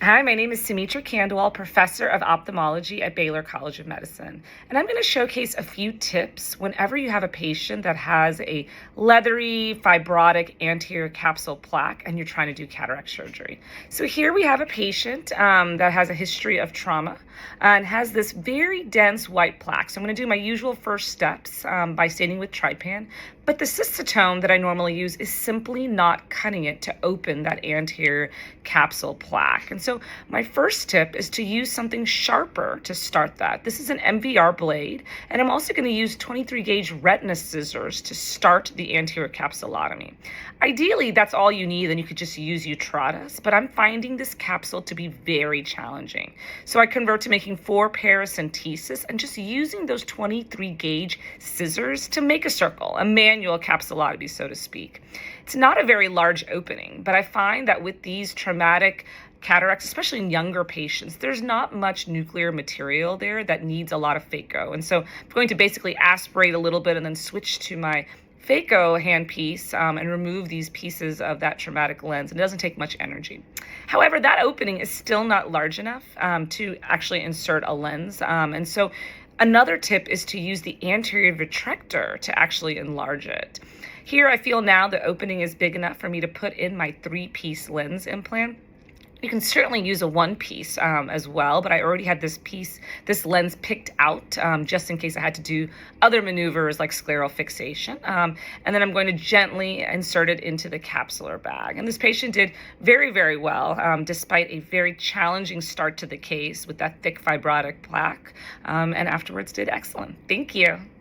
Hi, my name is Sumitra Khandelwal, professor of ophthalmology at Baylor College of Medicine. And I'm going to showcase a few tips whenever you have a patient that has a leathery, fibrotic anterior capsule plaque and you're trying to do cataract surgery. So here we have a patient that has a history of trauma and has this very dense white plaque. So I'm going to do my usual first steps by staining with trypan. But the cystotome that I normally use is simply not cutting it to open that anterior capsule plaque. And so my first tip is to use something sharper to start that. This is an MVR blade, and I'm also going to use 23 gauge retina scissors to start the anterior capsulotomy. Ideally, that's all you need, and you could just use Utratus, but I'm finding this capsule to be very challenging. So I convert to making 4 paracentesis and just using those 23 gauge scissors to make a circle, a manual capsulotomy, so to speak. It's not a very large opening, but I find that with these traumatic cataracts, especially in younger patients, there's not much nuclear material there that needs a lot of phaco. And so I'm going to basically aspirate a little bit and then switch to my phaco handpiece and remove these pieces of that traumatic lens. And it doesn't take much energy. However, that opening is still not large enough to actually insert a lens. And so another tip is to use the anterior vitrector to actually enlarge it. Here I feel now the opening is big enough for me to put in my 3-piece lens implant. You can certainly use a 1-piece as well, but I already had this lens picked out just in case I had to do other maneuvers like scleral fixation. And then I'm going to gently insert it into the capsular bag. And this patient did very, very well, despite a very challenging start to the case with that thick fibrotic plaque, and afterwards did excellent. Thank you.